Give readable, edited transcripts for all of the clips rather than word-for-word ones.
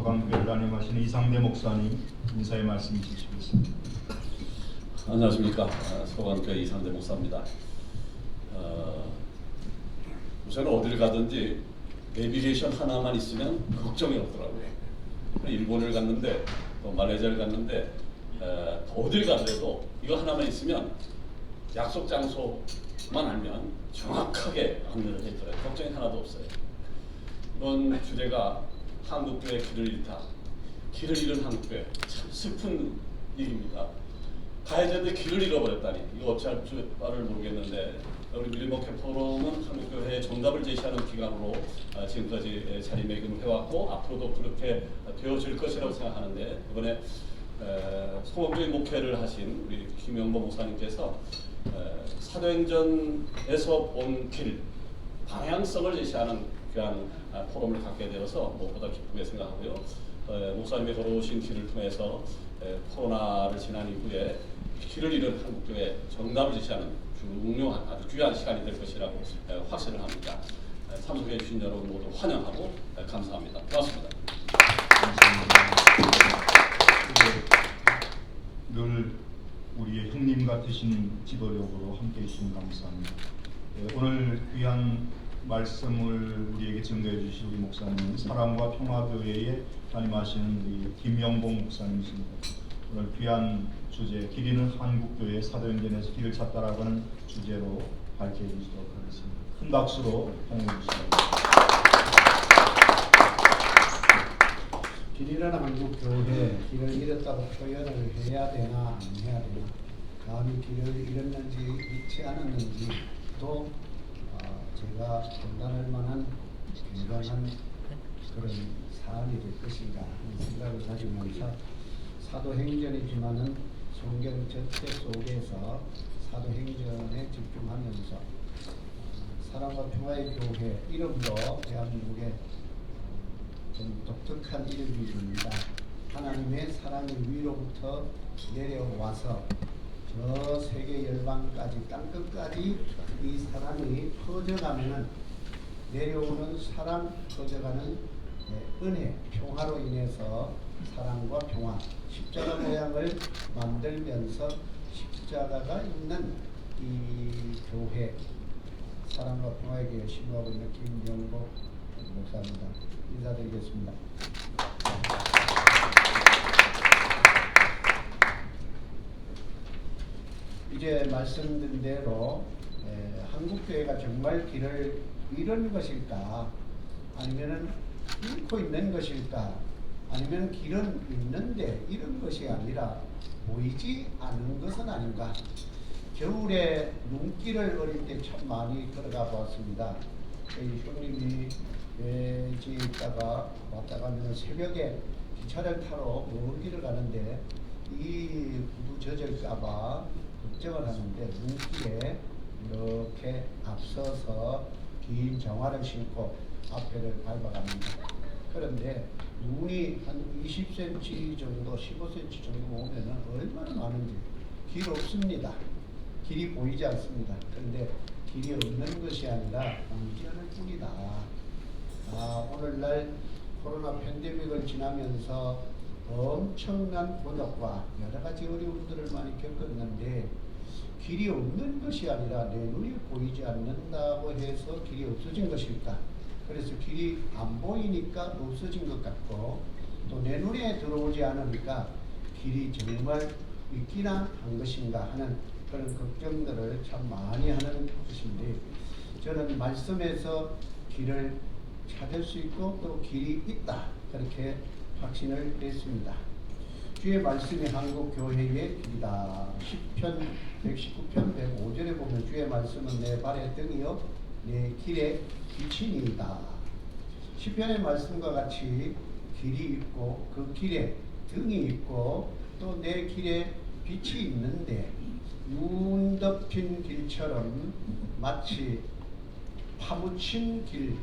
서강교회를 담임하시는 이상대 목사님 인사의 말씀 주시겠습니다. 안녕하십니까. 서강교회 이상대 목사입니다. 우선 어딜 가든지 내비게이션 하나만 있으면 걱정이 없더라고요. 일본을 갔는데 또 말레이시아를 갔는데 어딜 가더라도 이거 하나만 있으면 약속 장소만 알면 정확하게 안내를 해줘요. 걱정이 하나도 없어요. 이번 주제가 한국교회 길을 잃다. 길을 잃은 한국교회. 참 슬픈 일입니다. 가야 되는데 길을 잃어버렸다니. 이거 어찌할 줄을 모르겠는데 우리 밀리모케 포럼은 한국교회에 정답을 제시하는 기관으로 지금까지 자리매김을 해왔고 앞으로도 그렇게 되어질 것이라고 생각하는데 이번에 성공적인 목회를 하신 우리 김영보 목사님께서 사도행전에서 본 길, 방향성을 제시하는 귀한 포럼을 갖게 되어서 무엇보다 기쁘게 생각하고요. 목사님이 걸어오신 길을 통해서 코로나를 지난 이후에 길을 잃은 한국교회 정답을 제시하는 중요한 아주 귀한 시간이 될 것이라고 확신을 합니다. 참석해 주신 여러분 모두 환영하고 감사합니다. 고맙습니다. 늘 우리의 형님 같으신 지도력으로 함께해 주신 감사합니다. 오늘 귀한 말씀을 우리에게 증거해 주실 우리 목사님 사랑과 평화교회에 담임하시는 우리 김영봉 목사님이십니다. 오늘 귀한 주제 길 잃은 한국교회 사도행전에서 길을 찾다라고 하는 주제로 밝혀 주시도록 하겠습니다. 큰 박수로 환영해 주시기 바랍니다. 길 잃은 한국교회, 길을 잃었다고 표현을 해야 되나 안 해야 되나, 감히 길을 잃었는지 잃지 않았는지도 제가 판단할 만한 굉장한 그런 사안이 될 것인가 하는 생각을 가지면서 사도행전이지만은 성경 전체 속에서 사도행전에 집중하면서 사랑과 평화의 교회 이름도 대한민국의 좀 독특한 이름입니다. 하나님의 사랑이 위로부터 내려와서 저 세계 열방까지 땅끝까지 이 사랑이 퍼져가면은 내려오는 사랑 퍼져가는 은혜 평화로 인해서 사랑과 평화 십자가 모양을 만들면서 십자가가 있는 이 교회 사랑과 평화에 대해 심호하고 있는 김영보 목사입니다. 인사드리겠습니다. 이제 말씀드린 대로 한국교회가 정말 길을 잃은 것일까 아니면은 잃고 있는 것일까 아니면 길은 있는데 잃은 것이 아니라 보이지 않는 것은 아닌가. 겨울에 눈길을 어릴 때 참 많이 걸어가 보았습니다. 저희 형님이 외지에 있다가 왔다 가면 새벽에 기차를 타러 먼 길을 가는데 이 구두 젖을까봐 걱정을 하는데 눈길에 이렇게 앞서서 긴 정화를 신고 앞에를 밟아갑니다. 그런데 눈이 한 20cm 정도, 15cm 정도 오면은 얼마나 많은지 길 없습니다. 길이 보이지 않습니다. 그런데 길이 없는 것이 아니라 보이지 않을 뿐이다. 오늘날 코로나 팬데믹을 지나면서 엄청난 곤혹과 여러 가지 어려움들을 많이 겪었는데 길이 없는 것이 아니라 내 눈이 보이지 않는다고 해서 길이 없어진 것일까? 그래서 길이 안 보이니까 없어진 것 같고 또 내 눈에 들어오지 않으니까 길이 정말 있기나 한 것인가 하는 그런 걱정들을 참 많이 하는 것인데 저는 말씀에서 길을 찾을 수 있고 또 길이 있다 그렇게 확신을 했습니다. 주의 말씀이 한국교회의 길이다. 시편 119편 105절에 보면 주의 말씀은 내 발의 등이요 내 길의 빛이니이다. 시편의 말씀과 같이 길이 있고 그 길에 등이 있고 또 내 길에 빛이 있는데 눈 덮인 길처럼 마치 파묻힌 길,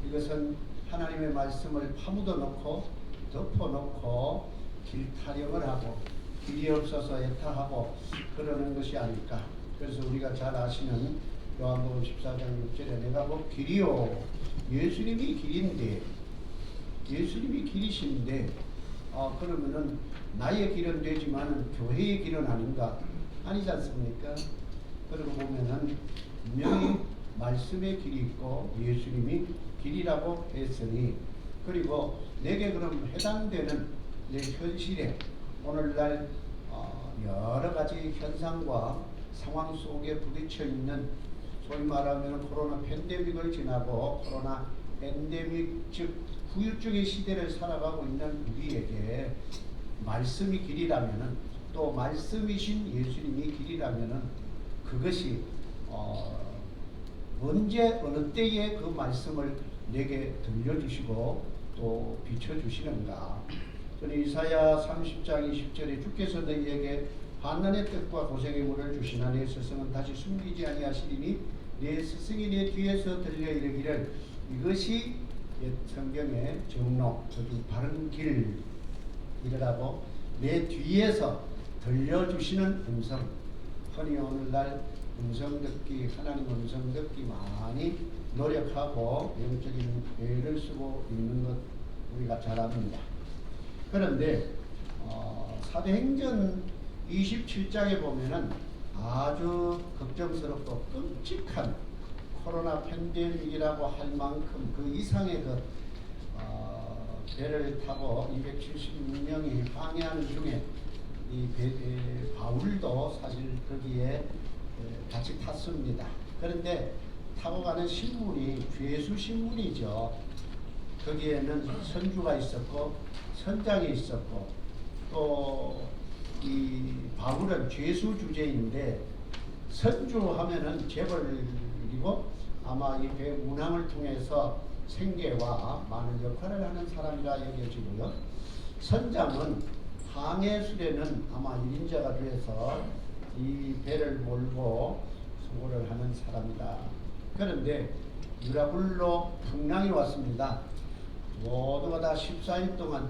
이것은 하나님의 말씀을 파묻어 놓고 덮어 놓고 길 타령을 하고 길이 없어서 애타하고 그러는 것이 아닐까. 그래서 우리가 잘 아시는 요한복음 14장 6절에 내가 곧 길이요 예수님이 길인데 예수님이 길이신데 그러면은 나의 길은 되지만 교회의 길은 아닌가? 아니지 않습니까? 그러고 보면은 분명히 말씀의 길이 있고 예수님이 길이라고 했으니, 그리고 내게 그럼 해당되는 내 현실에 오늘날 여러 가지 현상과 상황 속에 부딪혀 있는, 소위 말하면 코로나 팬데믹을 지나고 코로나 엔데믹, 즉 후유증의 시대를 살아가고 있는 우리에게 말씀이 길이라면은, 또 말씀이신 예수님이 길이라면은, 그것이 언제 어느 때에 그 말씀을 내게 들려주시고 또 비춰주시는가. 저는 이사야 30장 20절에 주께서 너희에게 환난의 뜻과 고생의 물을 주시나 내 스승은 다시 숨기지 아니하시리니 내 스승이 내 뒤에서 들려 이르기를, 이것이 옛 성경의 정로, 즉 바른 길이라고 내 뒤에서 들려주시는 음성. 흔히 오늘날 음성 듣기, 하나님 음성 듣기 많이 노력하고 영적인 애를 쓰고 있는 것 우리가 잘 압니다. 그런데 사도행전 27장에 보면은 아주 걱정스럽고 끔찍한 코로나 팬데믹이라고 할 만큼 그 이상의 그 배를 타고 276명이 항해하는 중에 이 바울도 사실 거기에 같이 탔습니다. 그런데 타고 가는 신문이 죄수 신문이죠. 거기에는 선주가 있었고 선장이 있었고, 또 이 바울은 죄수 주제인데 선주하면은 재벌이고 아마 이 배 운항을 통해서 생계와 많은 역할을 하는 사람이라 여겨지고요. 선장은 항해 수레는 아마 1인자가 돼서 이 배를 몰고 수고를 하는 사람이다. 그런데 유라굴로 풍랑이 왔습니다. 모두가 다 14일 동안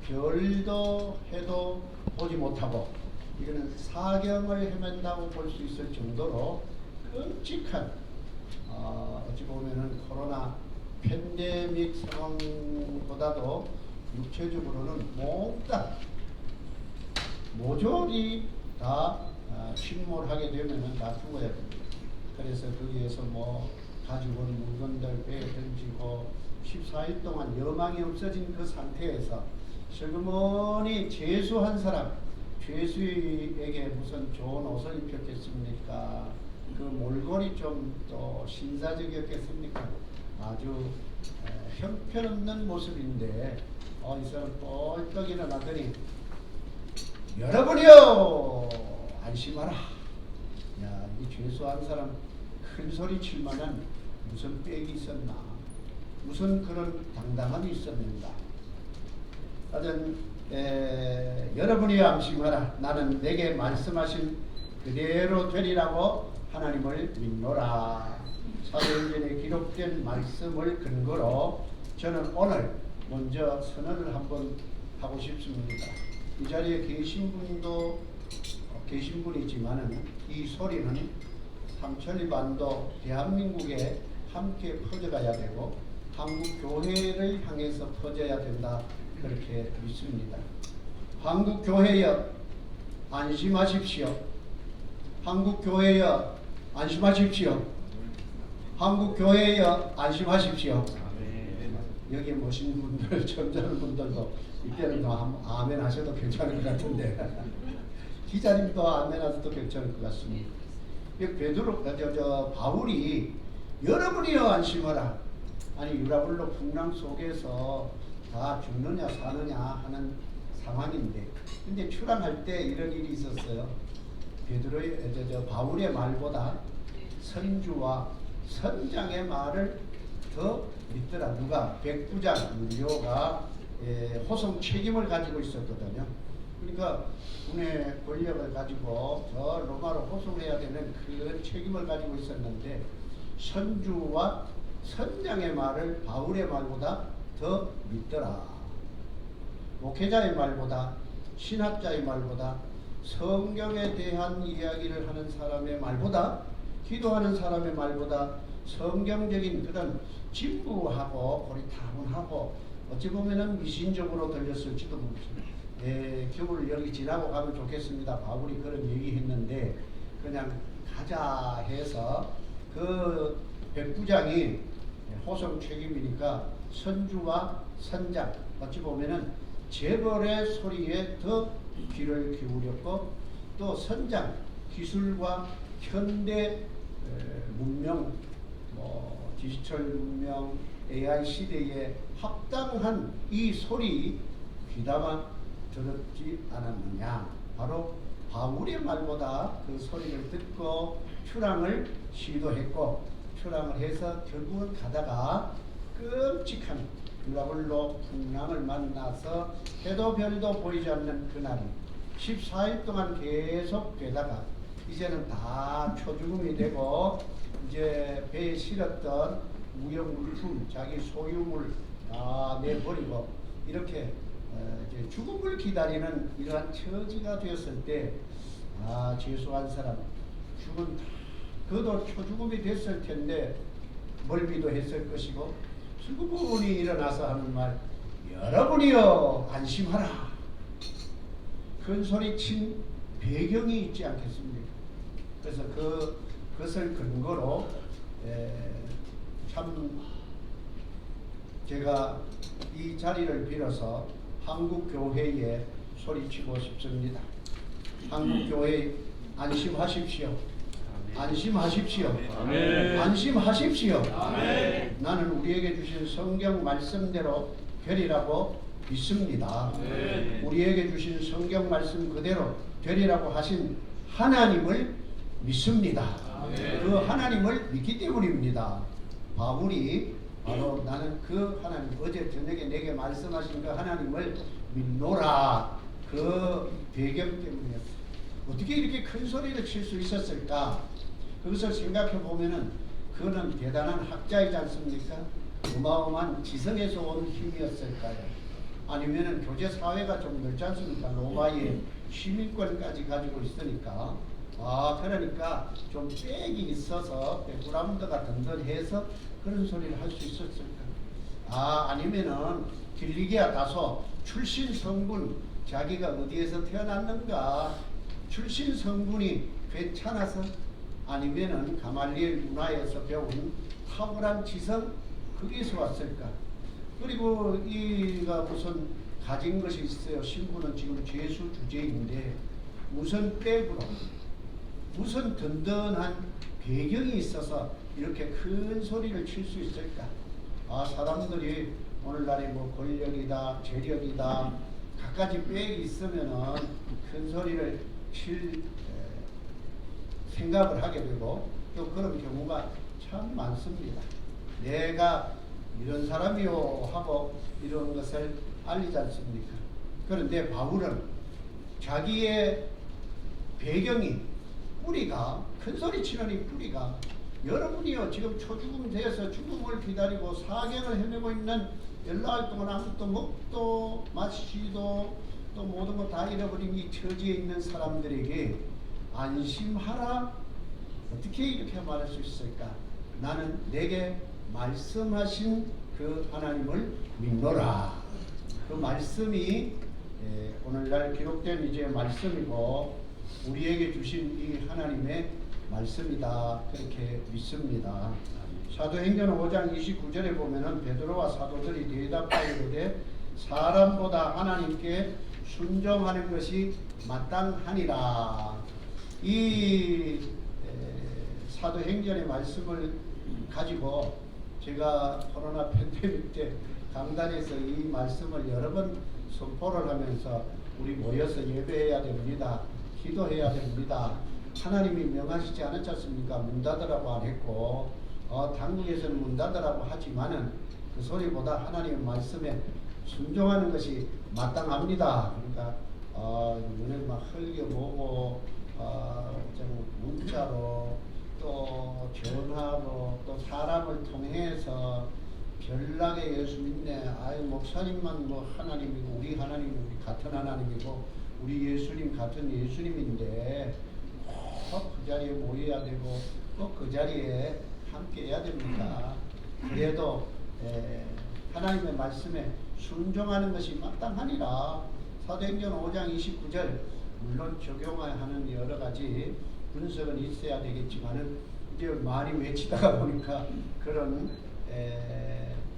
별도 해도 보지 못하고, 이거는 사경을 헤맨다고 볼 수 있을 정도로 끔찍한 어찌 보면은 코로나 팬데믹 상황보다도 육체적으로는 몽땅 모조리 다 침몰하게 되면은 다 죽어야 됩니다. 그래서 거기에서 뭐 가지고 온 물건들 배에 던지고 14일 동안 여망이 없어진 그 상태에서 슬그머니 죄수한 사람, 죄수에게 무슨 좋은 옷을 입혔겠습니까? 그 몰골이 좀 또 신사적이었겠습니까? 아주 형편없는 모습인데 이 사람 뻘떡 일어나더니 여러분이요 안심하라. 야, 이 죄수한 사람 큰 소리 칠 만한 무슨 빽이 있었나, 무슨 그런 당당함이 있었는가. 하여튼 여러분이 안심하라. 나는 내게 말씀하신 그대로 되리라고 하나님을 믿노라. 사도행전에 기록된 말씀을 근거로 저는 오늘 먼저 선언을 한번 하고 싶습니다. 이 자리에 계신 분이지만은 이 소리는 삼천리 반도 대한민국에 함께 퍼져가야 되고 한국 교회를 향해서 퍼져야 된다, 그렇게 믿습니다. 한국 교회여 안심하십시오. 한국 교회여 안심하십시오. 한국 교회여 안심하십시오. 여기 모신 분들, 점잖은 분들도 이때는 아멘 하셔도 괜찮을 것 같은데 기자님도 아멘 하셔도 괜찮을 것 같습니다. 베드로, 바울이 여러분이여 안심하라. 아니 유라굴로 풍랑 속에서 다 죽느냐 사느냐 하는 상황인데, 근데 출항할 때 이런 일이 있었어요. 바울의 말보다 선주와 선장의 말을 더 믿더라. 누가? 백부장 율료가 호송 책임을 가지고 있었거든요. 그러니까 군의 권력을 가지고 저 로마로 호송해야 되는 그 책임을 가지고 있었는데 선주와 선장의 말을 바울의 말보다 더 믿더라. 목회자의 말보다, 신학자의 말보다, 성경에 대한 이야기를 하는 사람의 말보다, 기도하는 사람의 말보다 성경적인 그런 진부하고 고리타분하고 어찌 보면은 미신적으로 들렸을지도 모르겠습니다. 겨울 여기 지나고 가면 좋겠습니다. 바울이 그런 얘기했는데 그냥 가자 해서 그 백부장이 호성 책임이니까 선주와 선장 어찌 보면은 재벌의 소리에 더 귀를 기울였고 또 선장 기술과 현대 문명 디지털 문명 AI 시대에 합당한 이 소리 귀담아 들었지 않았느냐. 바로 바울의 말보다 그 소리를 듣고 출항을 시도했고 출항을 해서 결국은 가다가 끔찍한 유라굴로 풍랑을 만나서 해도 별도 보이지 않는 그날이 14일 동안 계속 되다가 이제는 다 초죽음이 되고 이제 배에 실었던 무역물품 자기 소유물 다 내버리고 이렇게 이제 죽음을 기다리는 이러한 처지가 되었을 때 죄수한 사람 죽은 그도 초죽음이 됐을 텐데 멀미도 했을 것이고 슬그머니 일어나서 하는 말 여러분이여 안심하라 큰 소리 친 배경이 있지 않겠습니까? 그래서 그것을 근거로 참 제가 이 자리를 빌어서 한국교회에 소리치고 싶습니다. 한국교회 안심하십시오. 안심하십시오. 아멘. 안심하십시오. 아멘. 나는 우리에게 주신 성경 말씀대로 되리라고 믿습니다. 아멘. 우리에게 주신 성경 말씀 그대로 되리라고 하신 하나님을 믿습니다. 아멘. 그 하나님을 믿기 때문입니다. 바울이 바로 나는 그 하나님 어제 저녁에 내게 말씀하신 그 하나님을 믿노라 그 배경 때문이었어요. 어떻게 이렇게 큰 소리를 칠 수 있었을까? 그것을 생각해 보면은 그는 대단한 학자이지 않습니까? 어마어마한 지성에서 온 힘이었을까요? 아니면은 교제 사회가 좀 넓지 않습니까? 로마의 시민권까지 가지고 있으니까 그러니까 좀 빽이 있어서 백그라운드가 든든해서 그런 소리를 할 수 있었을까? 아니면은 길리기아 다소 출신 성분 자기가 어디에서 태어났는가 출신 성분이 괜찮아서 아니면은 가말리엘 문화에서 배운 탁월한 지성 거기에서 왔을까? 그리고 이가 무슨 가진 것이 있어요. 신부는 지금 죄수 주제인데 무슨 백으로 무슨 든든한 배경이 있어서 이렇게 큰 소리를 칠 수 있을까? 사람들이 오늘날에 뭐 권력이다, 재력이다, 갖가지 백이 있으면은 큰 소리를 칠 생각을 하게 되고 또 그런 경우가 참 많습니다. 내가 이런 사람이요 하고 이런 것을 알리지 않습니까? 그런데 바울은 자기의 배경이 뿌리가 큰소리 치는 이 뿌리가 여러분이요 지금 초죽음 되어서 죽음을 기다리고 사경을 헤매고 있는 열나흘 동안 아무것도 먹도 마시도 또 모든 거 다 잃어버린 이 처지에 있는 사람들에게 안심하라 어떻게 이렇게 말할 수 있을까? 나는 내게 말씀하신 그 하나님을 믿노라. 그 말씀이 오늘날 기록된 이제 말씀이고 우리에게 주신 이 하나님의 말씀이다. 그렇게 믿습니다. 사도행전 5장 29절에 보면은 베드로와 사도들이 대답하여 이르되 사람보다 하나님께 순종하는 것이 마땅하니라. 이 사도행전의 말씀을 가지고 제가 코로나 팬데믹 때 강단에서 이 말씀을 여러 번 선포를 하면서 우리 모여서 예배해야 됩니다. 기도해야 됩니다. 하나님이 명하시지 않았지 않습니까? 문 닫으라고 안 했고 당국에서는 문 닫으라고 하지만은 그 소리보다 하나님의 말씀에 순종하는 것이 마땅합니다. 그러니까 눈을 막 흘겨보고 문자로 또 전화로 또 사람을 통해서 별나게 예수 믿네. 목사님만 뭐 하나님이고 우리 하나님이 우리 같은 하나님이고 우리 예수님 같은 예수님인데 꼭 그 자리에 모여야 되고 꼭 그 자리에 함께 해야 됩니다. 그래도 하나님의 말씀에 순종하는 것이 마땅하니라. 사도행전 5장 29절 물론 적용하는 여러 가지 분석은 있어야 되겠지만은 이제 많이 외치다가 보니까 그런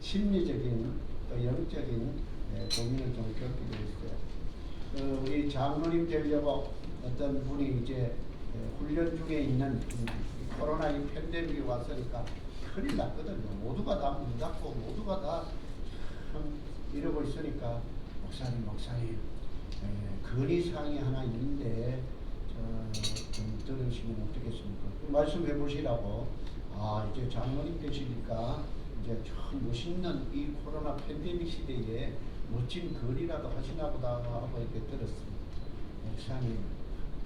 심리적인 또 영적인 고민을 좀 겪게 됐어요. 우리 장로님 되려고 어떤 분이 이제 훈련 중에 있는 코로나 이 팬데믹이 왔으니까 큰일 났거든요. 모두가 다 문 닫고 모두가 다 참 이러고 있으니까 목사님 건의사항이 하나 있는데 좀 들으시면 어떻겠습니까? 말씀해 보시라고. 이제 장로님 되시니까 이제 참 멋있는 이 코로나 팬데믹 시대에 멋진 건의라도 하시나 보다 하고 이렇게 들었습니다. 목사님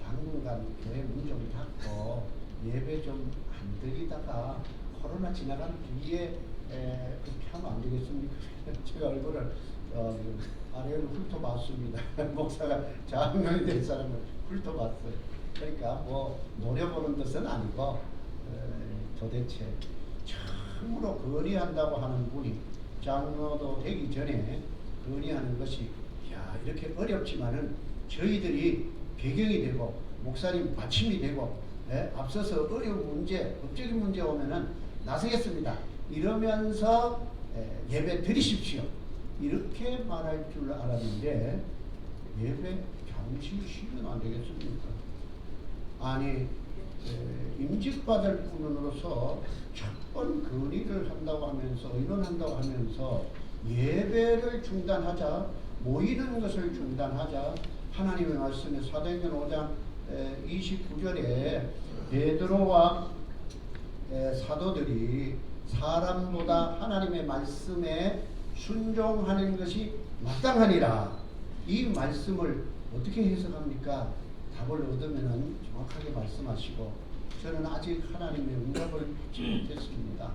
당분간 교회 문 좀 닫고 예배 좀 안 드리다가 코로나 지나간 뒤에 그렇게 하면 안 되겠습니까? 제가 얼굴을 아래를 훑어봤습니다. 목사가 장로이 될 사람을 훑어봤어요. 그러니까 뭐 노려보는 뜻은 아니고 도대체 처음으로 건의한다고 하는 분이 장로도 되기 전에 건의하는 것이 이렇게 어렵지만은 저희들이 배경이 되고 목사님 받침이 되고 앞서서 어려운 문제, 법적인 문제 오면은 나서겠습니다. 이러면서 예배 드리십시오. 이렇게 말할 줄 알았는데 예배 잠시 쉬면 안 되겠습니까? 아니 임직받을 분으로서 첫 번 건의를 한다고 하면서 의논한다고 하면서 예배를 중단하자, 모이는 것을 중단하자. 하나님의 말씀에 사도행전 5장 29절에 베드로와 사도들이 사람보다 하나님의 말씀에 순종하는 것이 마땅하니라. 이 말씀을 어떻게 해석합니까? 답을 얻으면 정확하게 말씀하시고 저는 아직 하나님의 응답을 받지 못했습니다.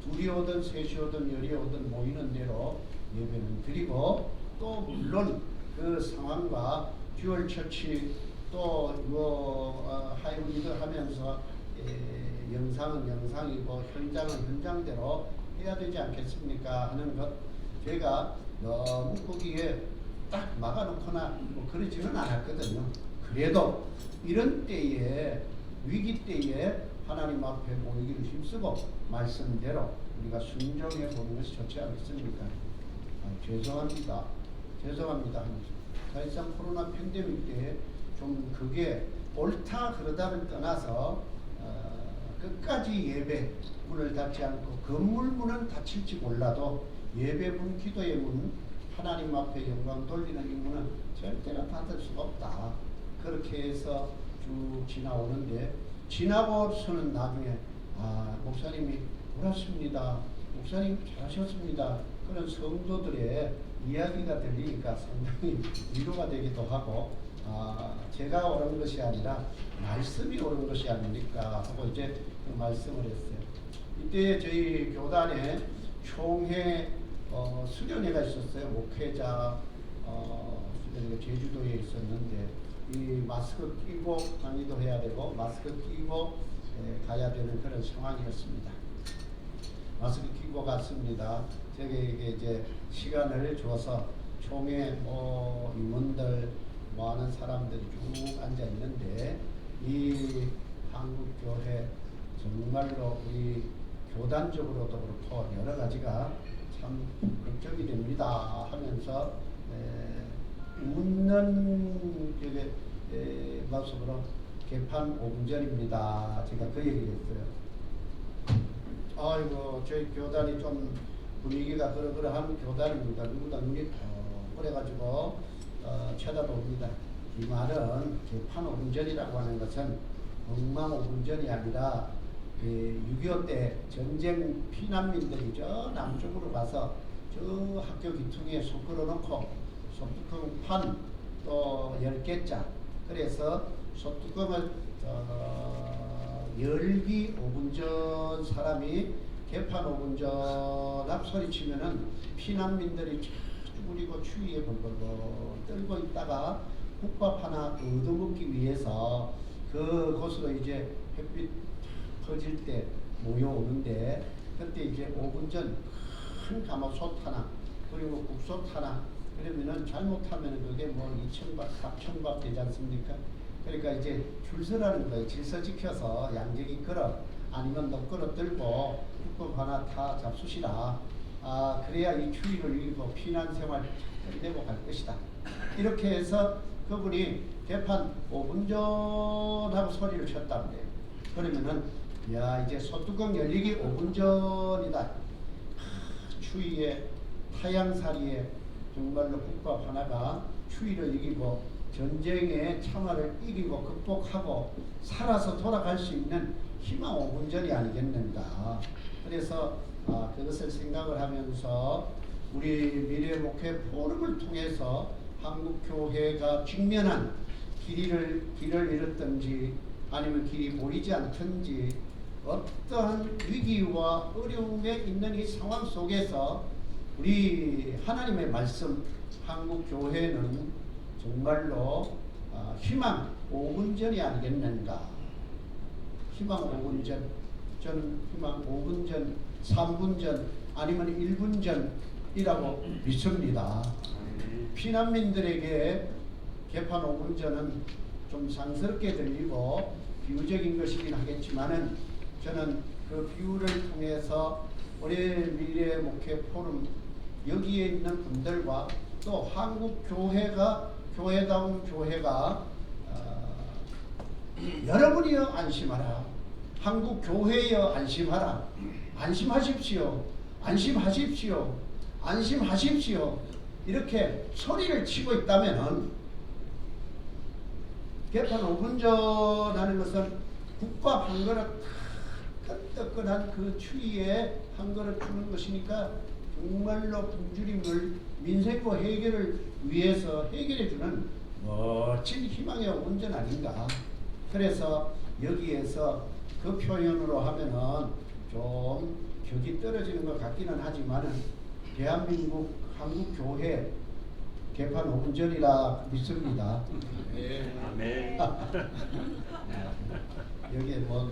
둘이 오든 셋이 오든 열이 오든 모이는 대로 예배는 드리고 또 물론 그 상황과 듀얼 처치 또 하이브리드 하면서 영상은 영상이고 현장은 현장대로 해야 되지 않겠습니까 하는 것 제가 너무 거기에 딱 막아놓거나 뭐 그러지는 않았거든요. 그래도 이런 때에 위기 때에 하나님 앞에 모이기를 힘쓰고 말씀대로 우리가 순종해 보는 것이 좋지 않겠습니까? 죄송합니다 하면서 사실상 코로나 팬데믹 때 좀 그게 옳다 그러다를 떠나서 끝까지 예배 문을 닫지 않고 건물 문은 닫힐지 몰라도 예배 문, 기도의 문, 하나님 앞에 영광 돌리는 이 문은 절대로 닫을 수가 없다. 그렇게 해서 쭉 지나오는데 지나고서는 나중에 목사님이 옳았습니다. 목사님 잘하셨습니다. 그런 성도들의 이야기가 들리니까 상당히 위로가 되기도 하고 제가 옳은 것이 아니라 말씀이 옳은 것이 아닙니까 하고 이제 그 말씀을 했어요. 이때 저희 교단에 총회 수련회가 있었어요. 목회자 수련회가 제주도에 있었는데 이 마스크 끼고 강의도 해야 되고 마스크 끼고 가야 되는 그런 상황이었습니다. 마스크 끼고 갔습니다. 저에게 이제 시간을 줘서 총회 임원들 많은 사람들이 쭉 앉아 있는데 이 한국교회 정말로 우리 교단적으로도 그렇고 여러 가지가 참 걱정이 됩니다 하면서 웃는 모습으로 개판 5분 전입니다. 제가 그 얘기를 했어요. 아이고 저희 교단이 좀 분위기가 그러한 교단입니다. 누구나 눈이 그래가지고 쳐다봅니다. 이 말은 개판 5분 전이라고 하는 것은 엉망 5분 전이 아니라 6.25 때 전쟁 피난민들이 저 남쪽으로 가서 저 학교 기퉁에 손 끌어놓고 소뚜껑 판 또 10개짜 그래서 소뚜껑을 열기 5분 전 사람이 개판 5분 전 앞소리치면은 피난민들이 쭈그리고 추위에 벌벌 떨고 있다가 국밥 하나 얻어먹기 위해서 그곳으로 이제 햇빛 퍼질 때 모여오는데 그때 이제 5분 전 큰 가마솥 하나 그리고 국소 타나 그러면은 잘못하면 그게 뭐 2,000박, 4,000박 되지 않습니까? 그러니까 이제 줄 서라는 거예요. 질서 지켜서 양재기 걸어 아니면 넉걸어 들고 국법 하나 타 잡수시라. 그래야 이 추위를 이기고 피난 생활 끝내고 갈 것이다. 이렇게 해서 그분이 개판 5분 전하고 소리를 쳤다고 그래요. 그러면은 야 이제 소뚜껑 열리기 5분 전이다. 추위에 타양살이에 정말로 국밥 하나가 추위를 이기고 전쟁의 참화를 이기고 극복하고 살아서 돌아갈 수 있는 희망 5분 전이 아니겠는가. 그래서 그것을 생각을 하면서 우리 미래 목회 포럼을 통해서 한국교회가 직면한 길을 잃었든지 아니면 길이 보이지 않든지 어떠한 위기와 어려움에 있는 이 상황 속에서 우리 하나님의 말씀 한국교회는 정말로 희망 5분 전이 아니겠는가. 희망 5분 전, 저는 희망 5분 전, 3분 전 아니면 1분 전이라고 믿습니다. 피난민들에게 개판 5분 전은 좀 상스럽게 들리고 비유적인 것이긴 하겠지만은 저는 그 비유를 통해서 우리 미래 목회 포럼 여기에 있는 분들과 또 한국 교회가 교회다운 교회가 여러분이여 안심하라. 한국 교회여 안심하라. 안심하십시오. 안심하십시오. 안심하십시오. 이렇게 소리를 치고 있다면은 개판 5분 전 하는 것은 국밥 한 그릇 뜨끈뜨끈한 그 추위에 한 그릇 주는 것이니까 정말로 굶주림을 민생고 해결을 위해서 해결해주는 멋진 희망의 5분 전 아닌가. 그래서 여기에서 그 표현으로 하면은 좀 격이 떨어지는 것 같기는 하지만은 대한민국 한국교회 개판 5분 전이라 믿습니다. 아멘. 여기에 뭐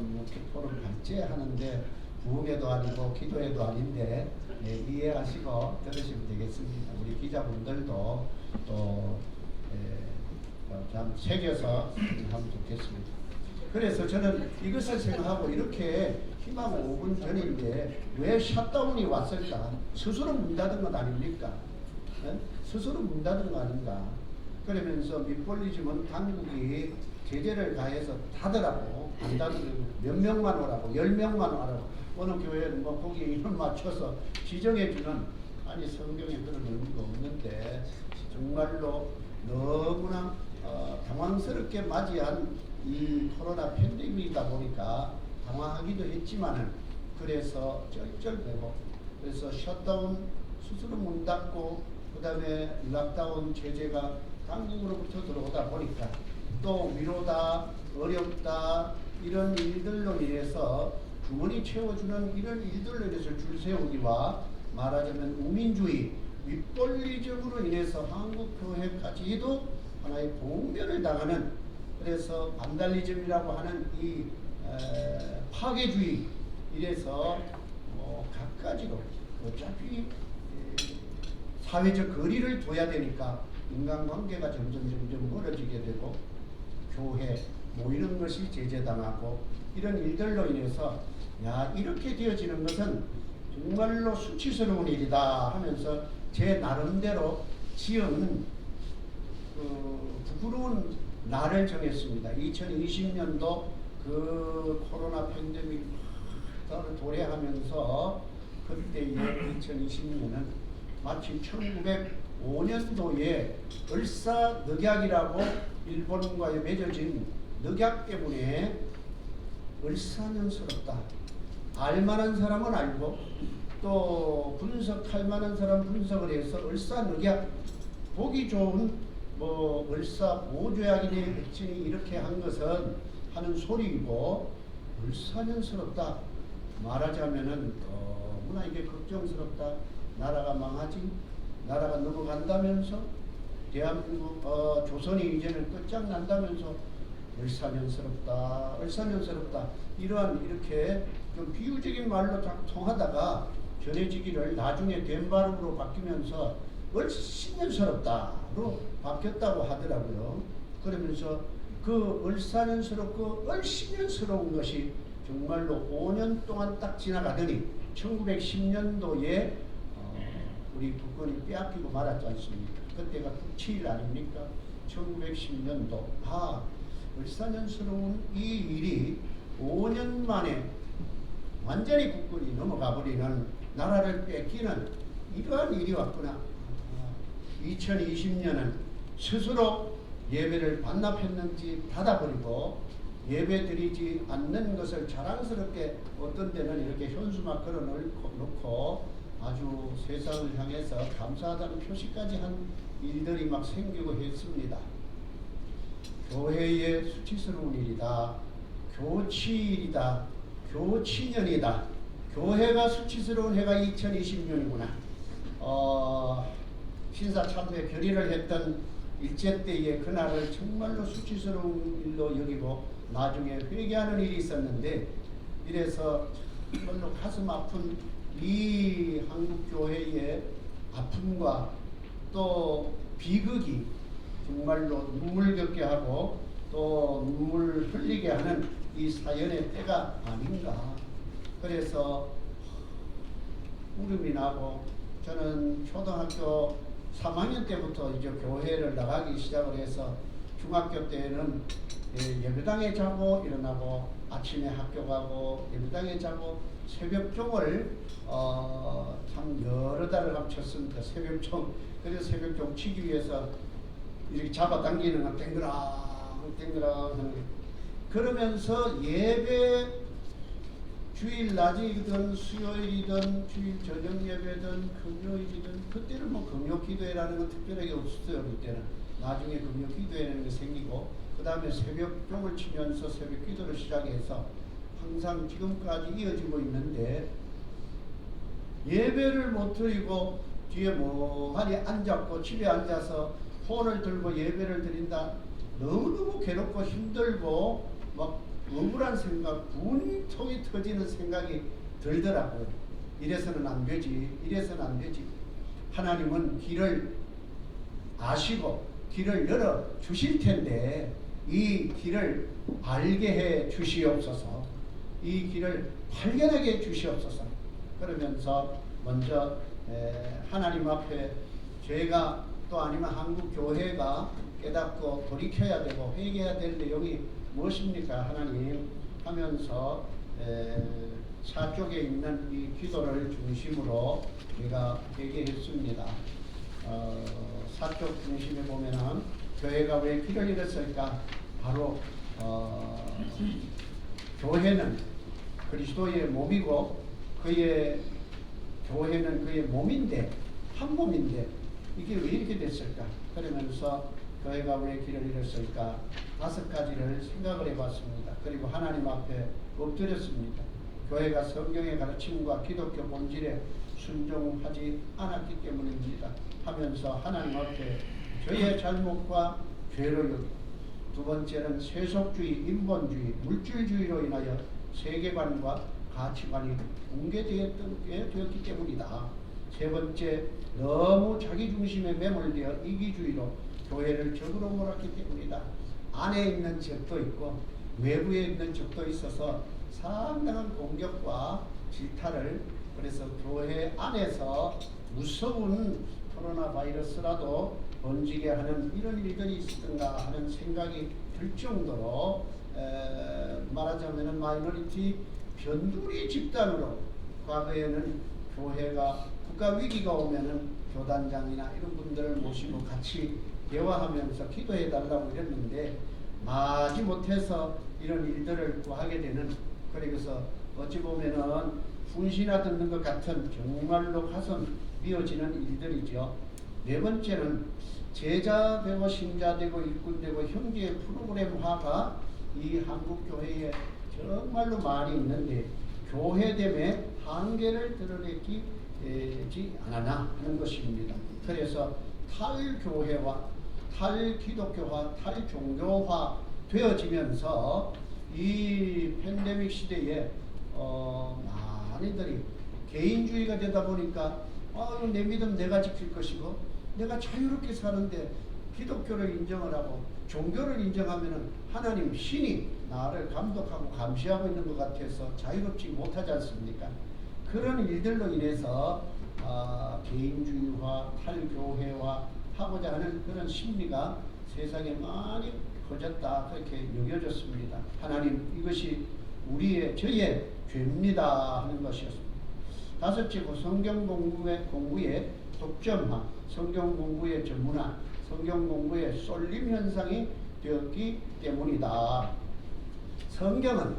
포럼 발제하는데 부흥회도 아니고 기도회도 아닌데 이해하시고 들으시면 되겠습니다. 우리 기자분들도 또 참 새겨서 하면 좋겠습니다. 그래서 저는 이것을 생각하고 이렇게 희망 5분 전인데 왜 셧다운이 왔을까? 스스로 문 닫은 것 아닙니까? 스스로 문 닫은 거 아닌가? 그러면서 밑볼리즘은 당국이 제재를 가해서 닫으라고 안 닫으면 몇 명만 오라고 10명만 오라고 어느 교회는 뭐 거기에 이름 맞춰서 지정해주는 아니 성경에 그런 의미가 없는데 정말로 너무나 당황스럽게 맞이한 이 코로나 팬데믹이다 보니까 당황하기도 했지만은 그래서 쩔쩔매고 그래서 셧다운 스스로 문 닫고 그 다음에 락다운 제재가 당국으로부터 들어오다 보니까 또 위로다 어렵다 이런 일들로 인해서 주머니 채워주는 이런 일들로 인해서 줄 세우기와 말하자면 우민주의 윗벌리적으로 인해서 한국교회까지도 하나의 봉변을 당하는 그래서 반달리즘이라고 하는 이 파괴주의 이래서 각가지로 어차피 사회적 거리를 둬야 되니까 인간관계가 점점 멀어지게 되고 교회 모이는 것이 제재당하고 이런 일들로 인해서 야 이렇게 되어지는 것은 정말로 수치스러운 일이다 하면서 제 나름대로 지은 부끄러운 날을 정했습니다. 2020년도 그 코로나 팬데믹을 도래하면서 그때의 2020년은 마치 1905년도에 을사늑약이라고 일본과의 맺어진 늑약 때문에 을사년스럽다. 알만한 사람은 알고 또 분석할 만한 사람 분석을 해서 을사늑약 보기 좋은 뭐 을사보조약이니 백진이 이렇게 한 것은 하는 소리이고 을사년스럽다. 말하자면은 너무나 이게 걱정스럽다. 나라가 망하지 나라가 넘어간다면서 대한민국 조선이 이제는 끝장난다면서 을사년스럽다. 을사년스럽다. 이러한 이렇게 좀 비유적인 말로 딱 통하다가 전해지기를 나중에 된 발음으로 바뀌면서 얼씨년스럽다로 바뀌었다고 하더라고요. 그러면서 그 얼싸년스럽고 얼씨년스러운 것이 정말로 5년 동안 딱 지나가더니 1910년도에 우리 국권이 빼앗기고 말았지 않습니까? 그때가 9.7 아닙니까? 1910년도. 얼싸년스러운 이 일이 5년 만에 완전히 국권이 넘어가 버리는, 나라를 뺏기는 이러한 일이 왔구나. 2020년은 스스로 예배를 반납했는지 닫아버리고 예배 드리지 않는 것을 자랑스럽게 어떤 데는 이렇게 현수막 걸어 놓고 아주 세상을 향해서 감사하다는 표시까지 한 일들이 막 생기고 했습니다. 교회의 수치스러운 일이다. 교치일이다. 교치년이다. 교회가 수치스러운 해가 2020년이구나. 신사참배 결의를 했던 일제 때의 그날을 정말로 수치스러운 일로 여기고 나중에 회개하는 일이 있었는데, 이래서 정말로 가슴 아픈 이 한국교회의 아픔과 또 비극이 정말로 눈물겹게 하고 또 눈물 흘리게 하는 이 사연의 때가 아닌가. 그래서 울음이 나고, 저는 초등학교 3학년 때부터 이제 교회를 나가기 시작을 해서 중학교 때는 예배당에 자고 일어나고 아침에 학교 가고 예배당에 자고 새벽종을 참 여러 달을 합쳤습니다. 새벽종. 그래서 새벽종 치기 위해서 이렇게 잡아당기는 건 땡그랑 하는 게. 그러면서 예배 주일 낮이든 수요일이든 주일 저녁 예배든 금요일이든, 그때는 뭐 금요 기도회라는 건 특별하게 없었어요. 그때는 나중에 금요 기도회라는 게 생기고, 그 다음에 새벽종을 치면서 새벽 기도를 시작해서 항상 지금까지 이어지고 있는데, 예배를 못 드리고 뒤에 멍하니 앉았고 집에 앉아서 폰을 들고 예배를 드린다. 너무너무 괴롭고 힘들고 막 억울한 생각, 분통이 터지는 생각이 들더라고요. 이래서는 안 되지. 이래서는 안 되지. 하나님은 길을 아시고 길을 열어 주실 텐데 이 길을 알게 해 주시옵소서. 이 길을 발견하게 해 주시옵소서. 그러면서 먼저 하나님 앞에 죄가 또 아니면 한국 교회가 깨닫고 돌이켜야 되고 회개해야 될 내용이 무엇입니까 하나님 하면서 사쪽에 있는 이 기도를 중심으로 우리가 회개했습니다. 사쪽 중심에 보면은 교회가 왜 길을 잃었을까? 바로 교회는 그리스도의 몸이고 그의 교회는 그의 몸인데 한 몸인데 이게 왜 이렇게 됐을까? 그러면서 교회가 왜 길을 잃었을까? 5가지를 생각을 해봤습니다. 그리고 하나님 앞에 엎드렸습니다. 교회가 성경의 가르침과 기독교 본질에 순종하지 않았기 때문입니다. 하면서 하나님 앞에 저의 잘못과 죄를 여기고, 두 번째는 세속주의, 인본주의, 물질주의로 인하여 세계관과 가치관이 붕괴되었기 때문이다. 세 번째, 너무 자기중심에 매몰되어 이기주의로 교회를 적으로 몰았기 때문이다. 안에 있는 적도 있고 외부에 있는 적도 있어서 상당한 공격과 질타를, 그래서 교회 안에서 무서운 코로나 바이러스라도 번지게 하는 이런 일들이 있었던가 하는 생각이 들 정도로 말하자면 마이너리티 변두리 집단으로 과거에는 교회가 국가 위기가 오면은 교단장이나 이런 분들을 모시고 같이 대화하면서 기도해 달라고 이랬는데 마지 못해서 이런 일들을 구하게 되는, 그래서 어찌 보면은 훈시나 듣는 것 같은 정말로 가슴 미어지는 일들이죠. 네 번째는 제자 되고 신자 되고 일꾼 되고 형제 프로그램화가 이 한국 교회에 정말로 많이 있는데 교회됨의 한계를 드러내지 않았나 하는 것입니다. 그래서 탈교회와 탈기독교화, 탈종교화 되어지면서 이 팬데믹 시대에 많이들이 개인주의가 되다 보니까 내 믿음 내가 지킬 것이고 내가 자유롭게 사는데 기독교를 인정을 하고 종교를 인정하면은 하나님 신이 나를 감독하고 감시하고 있는 것 같아서 자유롭지 못하지 않습니까? 그런 일들로 인해서 개인주의화, 탈교회화 하고자 하는 그런 심리가 세상에 많이 퍼졌다 그렇게 여겨졌습니다. 하나님 이것이 저의 죄입니다 하는 것이었습니다. 다섯째, 성경 공부의 독점화, 성경 공부의 전문화, 성경 공부의 쏠림 현상이 되었기 때문이다. 성경은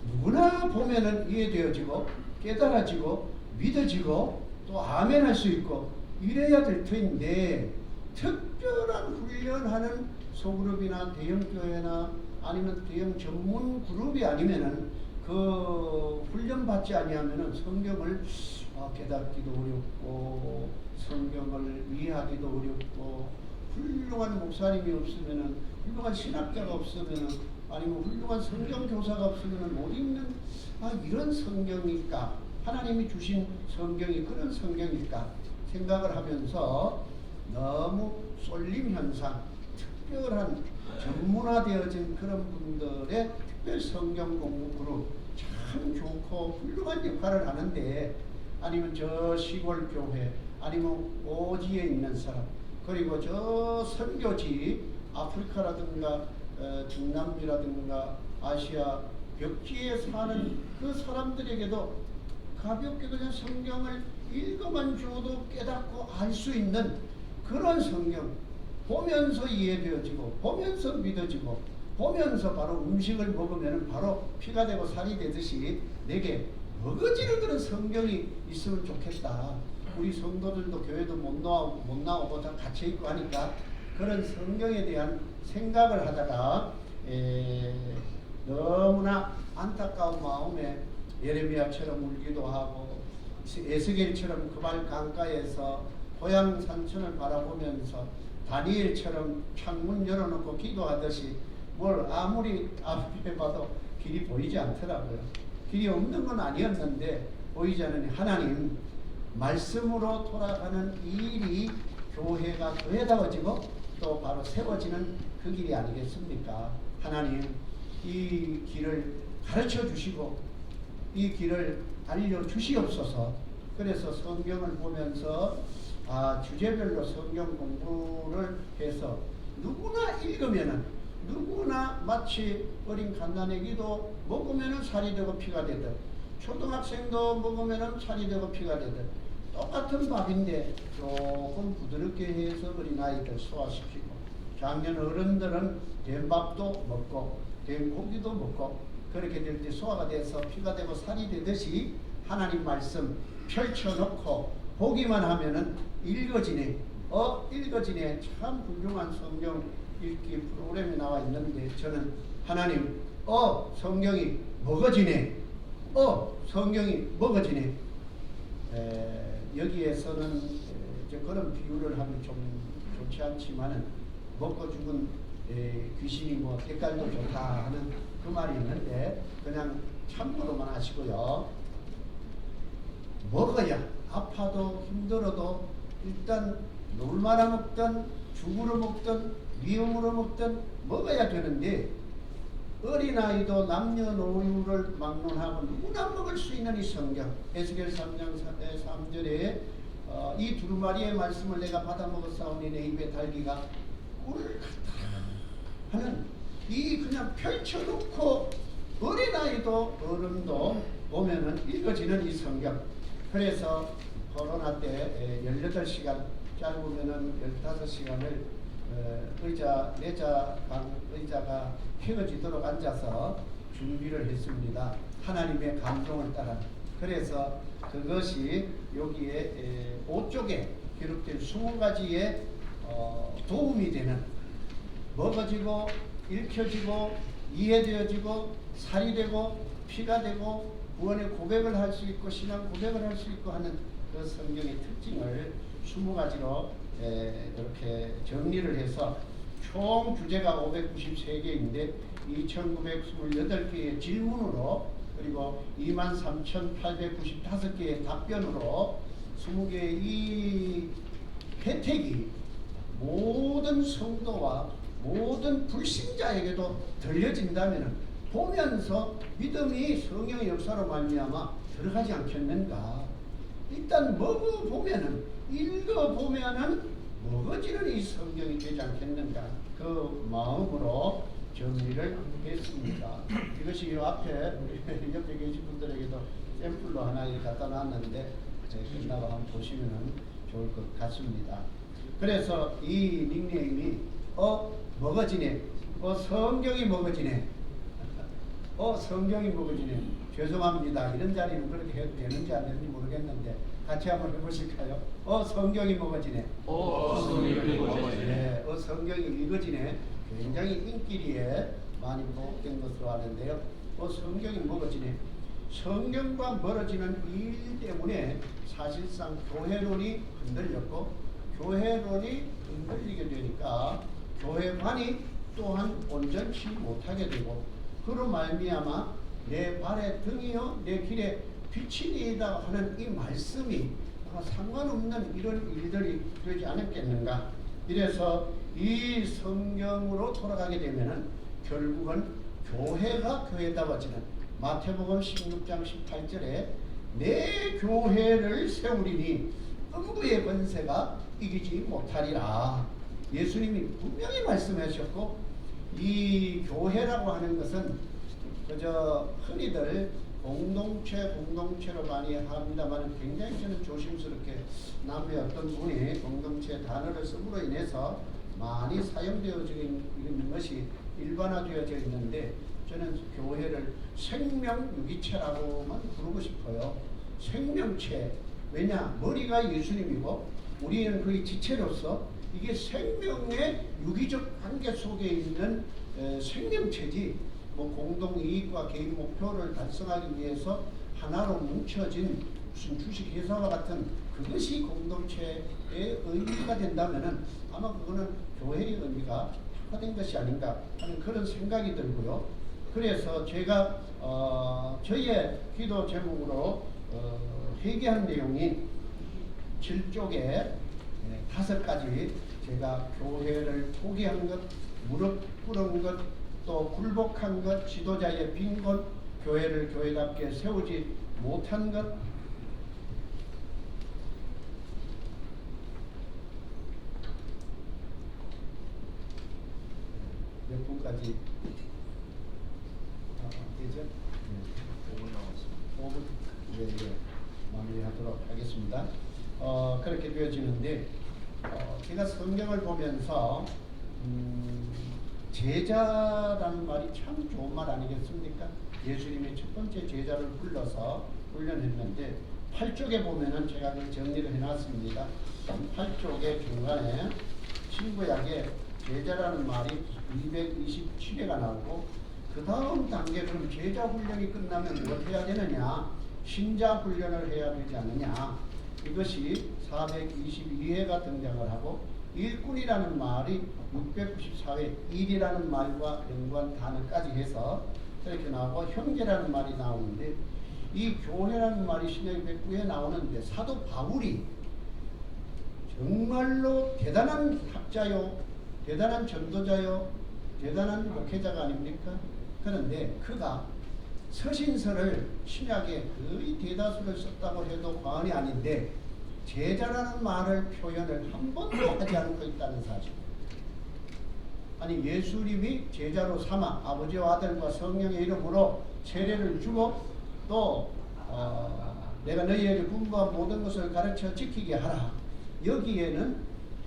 누구나 보면은 이해되어지고 깨달아지고 믿어지고 또 아멘할 수 있고 이래야 될 터인데 특별한 훈련하는 소그룹이나 대형교회나 아니면 대형 전문 그룹이 아니면은 그 훈련받지 아니하면은 성경을 깨닫기도 어렵고 성경을 이해하기도 어렵고 훌륭한 목사님이 없으면은 훌륭한 신학자가 없으면은 아니면 훌륭한 성경 교사가 없으면은 못 읽는 이런 성경일까? 하나님이 주신 성경이 그런 성경일까? 생각을 하면서 너무 쏠림 현상, 특별한 전문화되어진 그런 분들의 특별 성경 공부 그룹 참 좋고 훌륭한 역할을 하는데 아니면 저 시골 교회 아니면 오지에 있는 사람 그리고 저 선교지 아프리카라든가 중남미라든가 아시아 벽지에 사는 그 사람들에게도 가볍게 그냥 성경을 읽어만 줘도 깨닫고 알 수 있는 그런 성경 보면서 이해되어지고 보면서 믿어지고 보면서 바로 음식을 먹으면 바로 피가 되고 살이 되듯이 내게 먹어지는 그런 성경이 있으면 좋겠다. 우리 성도들도 교회도 못 나오고 다 갇혀있고 하니까 그런 성경에 대한 생각을 하다가 너무나 안타까운 마음에 예레미야처럼 울기도 하고 에스겔처럼 그발 강가에서 고향 산천을 바라보면서 다니엘처럼 창문 열어놓고 기도하듯이 뭘 아무리 앞에 봐도 길이 보이지 않더라고요. 길이 없는 건 아니었는데 보이지 않으니 하나님 말씀으로 돌아가는 이 일이 교회가 더해다워지고 또 바로 세워지는 그 길이 아니겠습니까? 하나님 이 길을 가르쳐 주시고 이 길을 알려주시옵소서. 그래서 성경을 보면서 주제별로 성경 공부를 해서 누구나 읽으면은 누구나 마치 어린 갓난아기도 먹으면은 살이 되고 피가 되듯 초등학생도 먹으면은 살이 되고 피가 되듯 똑같은 밥인데 조금 부드럽게 해서 어린아이들 소화시키고 작년 어른들은 된 밥도 먹고 된 고기도 먹고 그렇게 될 때 소화가 돼서 피가 되고 살이 되듯이 하나님 말씀 펼쳐놓고 보기만 하면은 읽어지네. 읽어지네. 참 훌륭한 성경 읽기 프로그램이 나와 있는데 저는 하나님 성경이 먹어지네. 성경이 먹어지네. 여기에서는 그런 비유를 하면 좀 좋지 않지만은 먹고 죽은 귀신이 뭐 색깔도 좋다 하는 그 말이 있는데 그냥 참고로만 하시고요. 먹어야 아파도 힘들어도 일단 놀 말아 먹든 죽으러 먹든 위험으로 먹든 먹어야 되는데 어린아이도 남녀노유를 막론하고 누구나 먹을 수 있는 이 성경 에스겔 3장 3절에 이 두루마리의 말씀을 내가 받아 먹었사오니 내 입에 달기가 꿀 같다 하는 이 그냥 펼쳐놓고 어린아이도 어른도 보면은 읽어지는 이 성경. 그래서 코로나 때 18시간 짧으면은 15시간을 의자가 펴지도록 앉아서 준비를 했습니다. 하나님의 감동을 따라. 그래서 그것이 여기에 5쪽에 기록된 20가지의 도움이 되는 먹어지고 읽혀지고 이해되어지고 살이 되고 피가 되고 구원의 고백을 할 수 있고 신앙 고백을 할 수 있고 하는 그 성경의 특징을 20가지로 이렇게 정리를 해서 총 주제가 593개인데 2928개의 질문으로 그리고 23,895개의 답변으로 20개의 이 혜택이 모든 성도와 모든 불신자에게도 들려진다면 보면서 믿음이 성령의 역사로 말미암아 들어가지 않겠는가. 일단 먹어보면은 읽어보면은 먹어지는 이 성경이 되지 않겠는가. 그 마음으로 정리를 했습니다. 이것이 이 앞에 우리 옆에 계신 분들에게도 샘플로 하나 갖다 놨는데 끝나고 한번 보시면은 좋을 것 같습니다. 그래서 이 닉네임이 먹어지네, 성경이 먹어지네, 성경이 먹어지네. 죄송합니다. 이런 자리는 그렇게 해도 되는지 안 되는지 모르겠는데 같이 한번 해보실까요? 성경이 먹어지네. 성경이 먹어지네. 네, 성경이 읽어지네. 굉장히 인기리에 많이 보복된 것으로 아는데요. 성경이 먹어지네. 성경과 멀어지는 일 때문에 사실상 교회론이 흔들렸고 교회론이 흔들리게 되니까 교회관이 또한 온전치 못하게 되고 그로 말미암아 내 발의 등이요 내 길에 빛이니이다 하는 이 말씀이 상관없는 이런 일들이 되지 않았겠는가. 이래서 이 성경으로 돌아가게 되면은 결국은 교회가 교회다워지는 마태복음 16장 18절에 내 교회를 세우리니 음부의 권세가 이기지 못하리라. 예수님이 분명히 말씀하셨고 이 교회라고 하는 것은 그저 흔히들 공동체로 많이 합니다만 굉장히 저는 조심스럽게 남의 어떤 분이 공동체 단어를 쓰므로 인해서 많이 사용되어져 있는 것이 일반화되어져 있는데 저는 교회를 생명유기체라고만 부르고 싶어요. 생명체. 왜냐? 머리가 예수님이고 우리는 그의 지체로서 이게 생명의 유기적 관계 속에 있는 생명체지 공동이익과 개인 목표를 달성하기 위해서 하나로 뭉쳐진 무슨 주식회사와 같은 그것이 공동체의 의미가 된다면은 아마 그거는 교회의 의미가 확화된 것이 아닌가 하는 그런 생각이 들고요. 그래서 제가 저희의 기도 제목으로 회개한 내용이 7쪽에 5가지 제가 교회를 포기한 것, 무릎 꿇은 것, 또 굴복한 것, 지도자의 빈곤, 교회를 교회답게 세우지 못한 것, 몇 분까지 되죠? 5분 남았습니다. 5분 네, 마무리하도록 하겠습니다. 그렇게 되어지는데 제가 성경을 보면서 제자라는 말이 참 좋은 말 아니겠습니까? 예수님이 첫 번째 제자를 불러서 훈련했는데 8쪽에 보면은 제가 그 정리를 해놨습니다. 8쪽의 중간에 신구약에 제자라는 말이 227회가 나오고 그 다음 단계 그럼 제자 훈련이 끝나면 뭘 해야 되느냐? 신자 훈련을 해야 되지 않느냐? 이것이 422회가 등장을 하고 일꾼이라는 말이 694회 일이라는 말과 연관 단어까지 해서 이렇게 나오고 형제라는 말이 나오는데 이 교회라는 말이 신약 109에 나오는데 사도 바울이 정말로 대단한 학자요 대단한 전도자요 대단한 목회자가 아닙니까? 그런데 그가 서신서를 신약에 거의 대다수를 썼다고 해도 과언이 아닌데 제자라는 말을 표현을 한 번도 하지 않고 있다는 사실. 아니 예수님이 제자로 삼아 아버지와 아들과 성령의 이름으로 세례를 주고 또 내가 너희에게 분부한 모든 것을 가르쳐 지키게 하라. 여기에는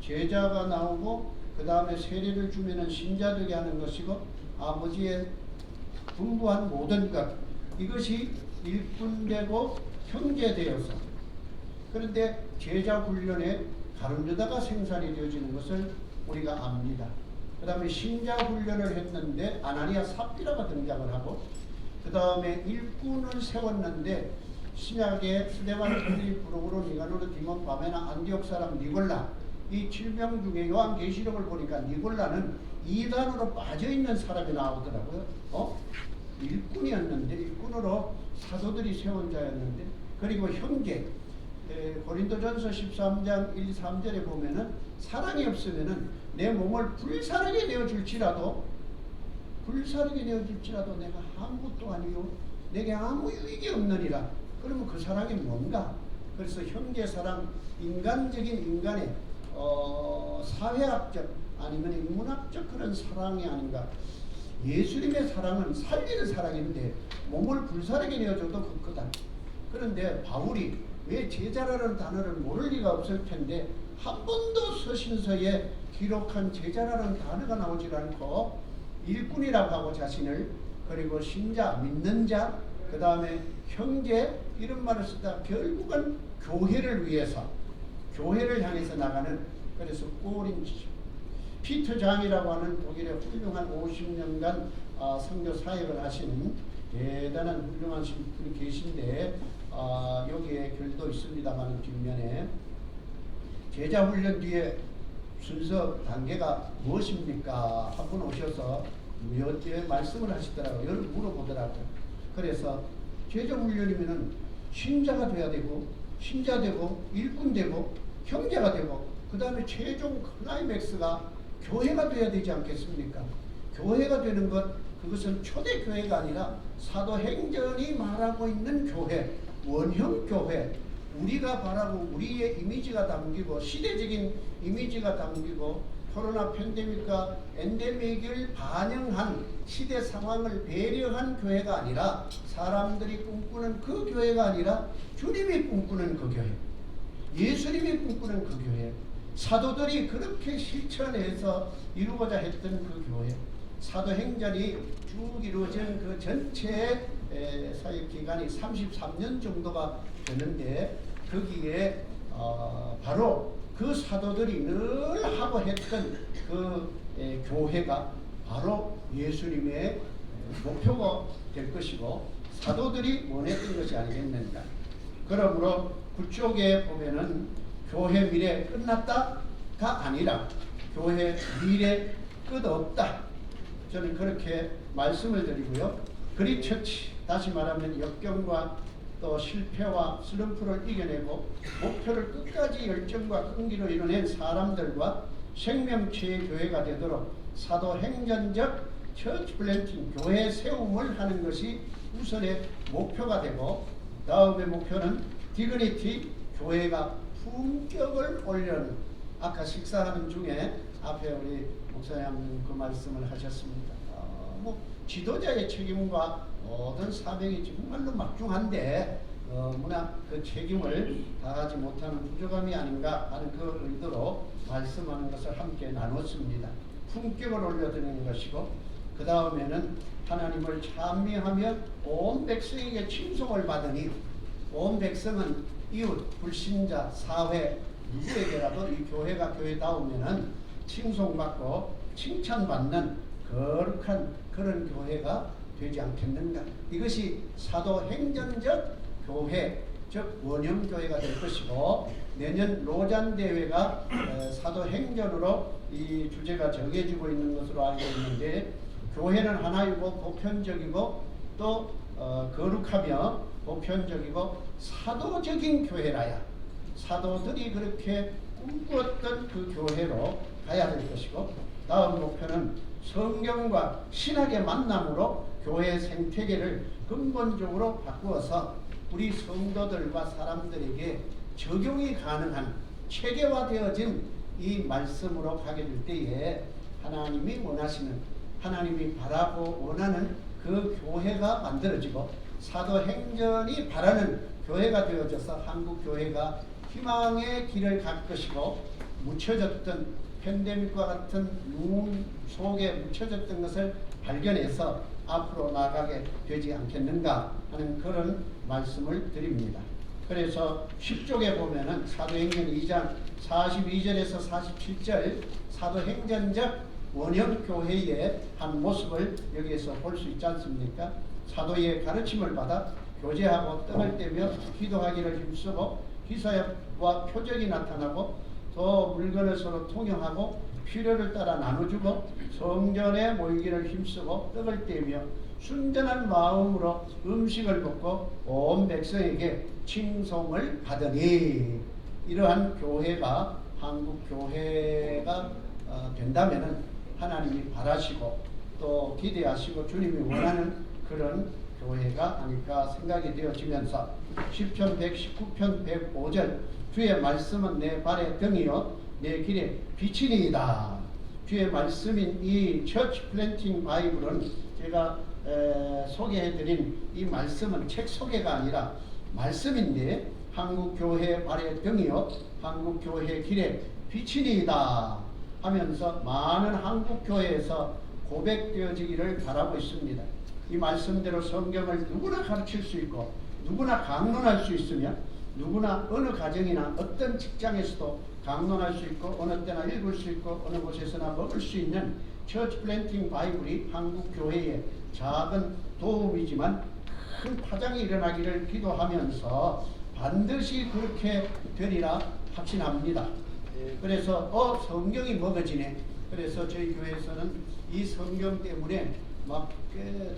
제자가 나오고 그 다음에 세례를 주면은 신자 되게 하는 것이고 아버지의 분부한 모든 것 이것이 일꾼되고 형제되어서 그런데 제자 훈련에 가룟유다가 생산이 되어지는 것을 우리가 압니다. 그 다음에 신자 훈련을 했는데 아나니아 삽비라가 등장을 하고 그 다음에 일꾼을 세웠는데 신약의 스데반, 필립, 브루구로, 니가노르, 디몬, 바메나, 안디옥 사람 니골라 이 7명 중에 요한계시록을 보니까 니골라는 이단으로 빠져있는 사람이 나오더라고요. 일꾼이었는데 일꾼으로 사도들이 세운 자였는데 그리고 형제 고린도전서 13장 1, 3절에 보면은 사랑이 없으면은 내 몸을 불사르게 내어줄지라도 내가 아무것도 아니요 내게 아무 유익이 없느니라. 그러면 그 사랑이 뭔가? 그래서 형제 사랑, 인간적인 인간의 사회학적 아니면 인문학적 그런 사랑이 아닌가. 예수님의 사랑은 살리는 사랑인데 몸을 불사르게 내어줘도 그거다. 그런데 바울이 왜 제자라는 단어를 모를 리가 없을 텐데 한 번도 서신서에 기록한 제자라는 단어가 나오질 않고 일꾼이라고 하고 자신을 그리고 신자, 믿는 자, 그 다음에 형제 이런 말을 쓰다 결국은 교회를 위해서 교회를 향해서 나가는 그래서 꼬린지 피터 장이라고 하는 독일의 훌륭한 50년간 선교 사역을 하시는 대단한 훌륭한 분이 계신데 여기에 글도 있습니다만 뒷면에 제자 훈련 뒤에 순서 단계가 무엇입니까? 한 분 오셔서 몇 개 말씀을 하시더라고요. 여러 물어보더라고요. 그래서 제자 훈련이면은 신자가 돼야 되고 신자 되고 일꾼 되고 형제가 되고 그 다음에 최종 클라이맥스가 교회가 돼야 되지 않겠습니까? 교회가 되는 것 그것은 초대 교회가 아니라 사도행전이 말하고 있는 교회, 원형 교회, 우리가 바라고 우리의 이미지가 담기고 시대적인 이미지가 담기고 코로나 팬데믹과 엔데믹을 반영한 시대 상황을 배려한 교회가 아니라 사람들이 꿈꾸는 그 교회가 아니라 주님이 꿈꾸는 그 교회, 예수님이 꿈꾸는 그 교회, 사도들이 그렇게 실천해서 이루고자 했던 그 교회, 사도행전이 쭉 이루어진 그 전체 사역 기간이 33년 정도가 되는데 거기에 바로 그 사도들이 늘 하고 했던 그 교회가 바로 예수님의 목표가 될 것이고 사도들이 원했던 것이 아니겠는가. 그러므로 그쪽에 보면은 교회 미래 끝났다가 아니라 교회 미래 끝 없다. 저는 그렇게 말씀을 드리고요. 그리처치 다시 말하면 역경과 또 실패와 슬럼프를 이겨내고 목표를 끝까지 열정과 끈기로 이뤄낸 사람들과 생명체의 교회가 되도록 사도행전적 처치 플랜팅 교회 세움을 하는 것이 우선의 목표가 되고 다음의 목표는 디그니티 교회가 품격을 올려는 아까 식사하는 중에 앞에 우리 목사님 그 말씀을 하셨습니다. 지도자의 책임과 모든 사명이 정말로 막중한데 너무나 그 책임을 다하지 못하는 부족함이 아닌가 하는 그 의도로 말씀하는 것을 함께 나눴습니다. 품격을 올려드리는 것이고 그 다음에는 하나님을 찬미하며 온 백성에게 칭송을 받으니 온 백성은 이웃, 불신자, 사회 누구에게라도 이 교회가 교회다우면은 칭송받고 칭찬받는 거룩한 그런 교회가 되지 않겠는가. 이것이 사도행전적 교회, 즉 원형교회가 될 것이고 내년 로잔 대회가 사도행전으로 이 주제가 정해지고 있는 것으로 알고 있는데 교회는 하나이고 보편적이고 또 거룩하며 보편적이고 사도적인 교회라야 사도들이 그렇게 꿈꾸었던 그 교회로 가야 될 것이고 다음 목표는 성경과 신학의 만남으로 교회 생태계를 근본적으로 바꾸어서 우리 성도들과 사람들에게 적용이 가능한 체계화되어진 이 말씀으로 가게 될 때에 하나님이 원하시는 하나님이 바라고 원하는 그 교회가 만들어지고 사도행전이 바라는 교회가 되어져서 한국 교회가 희망의 길을 갈 것이고 묻혀졌던 팬데믹과 같은 눈 속에 묻혀졌던 것을 발견해서 앞으로 나가게 되지 않겠는가 하는 그런 말씀을 드립니다. 그래서 10쪽에 보면은 사도행전 2장 42절에서 47절 사도행전적 원형교회의 한 모습을 여기에서 볼 수 있지 않습니까? 사도의 가르침을 받아 교제하고 떡을 떼며 기도하기를 힘쓰고 기사와 표적이 나타나고 또 물건을 서로 통용하고 필요를 따라 나눠주고 성전에 모이기를 힘쓰고 떡을 떼며 순전한 마음으로 음식을 먹고 온 백성에게 칭송을 하더니 이러한 교회가 한국 교회가 된다면은 하나님이 바라시고 또 기대하시고 주님이 원하는 그런 교회가 아닐까 생각이 되어지면서 시편 119편 105절 주의 말씀은 내 발의 등이요 내 길에 빛이니이다. 주의 말씀인 이 처치 플랜팅 바이블은 제가 소개해드린 이 말씀은 책 소개가 아니라 말씀인데 한국교회 발의 등이요 한국교회 길에 빛이니이다 하면서 많은 한국교회에서 고백되어지기를 바라고 있습니다. 이 말씀대로 성경을 누구나 가르칠 수 있고 누구나 강론할 수 있으며 누구나 어느 가정이나 어떤 직장에서도 강론할 수 있고 어느 때나 읽을 수 있고 어느 곳에서나 먹을 수 있는 처치 플랜팅 바이블이 한국 교회에 작은 도움이지만 큰 파장이 일어나기를 기도하면서 반드시 그렇게 되리라 확신합니다. 그래서 성경이 먹어지네. 그래서 저희 교회에서는 이 성경 때문에 막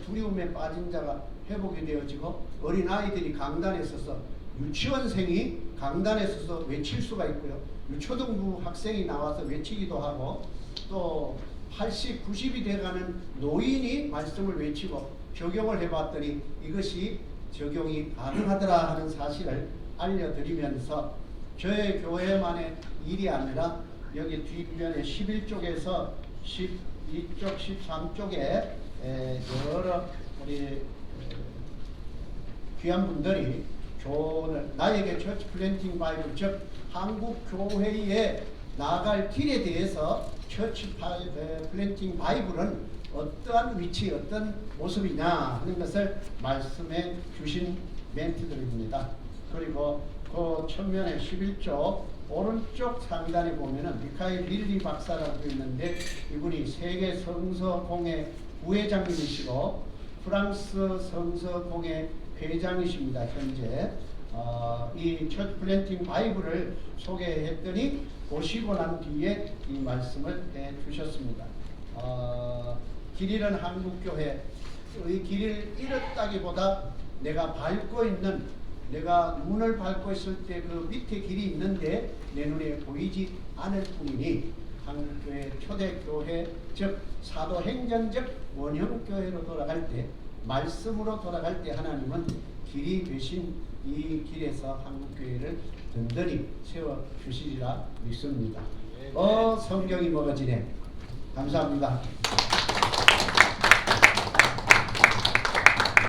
두려움에 빠진 자가 회복이 되어지고 어린아이들이 강단에 서서 유치원생이 강단에 서서 외칠 수가 있고요. 유초등부 학생이 나와서 외치기도 하고 또 80, 90이 돼가는 노인이 말씀을 외치고 적용을 해봤더니 이것이 적용이 가능하더라 하는 사실을 알려드리면서 저의 교회만의 일이 아니라 여기 뒷면에 11쪽에서 12쪽, 13쪽에 여러 우리 귀한 분들이 교훈을 나에게 처치 플랜팅 바이블 즉 한국 교회에 나아갈 길에 대해서 처치 플랜팅 바이블은 어떠한 위치 어떤 모습이냐 하는 것을 말씀해 주신 멘트들입니다. 그리고 그 측면에 11쪽 오른쪽 상단에 보면은 미카엘 릴리 박사라고 있는데 이분이 세계 성서공회 부회장님이시고 프랑스 성서공회 회장이십니다. 현재 이 처치 플랜팅 바이블을 소개했더니 보시고 난 뒤에 이 말씀을 해 주셨습니다. 길 잃은 한국교회의 길을 잃었다기보다 내가 밟고 있는 내가 문을 밟고 있을 때 그 밑에 길이 있는데 내 눈에 보이지 않을 뿐이니 한국교회 초대교회 즉 사도행전적 원형교회로 돌아갈 때 말씀으로 돌아갈 때 하나님은 길이 되신 이 길에서 한국교회를 든든히 세워주시리라 믿습니다. 성경이 먹어지네. 감사합니다.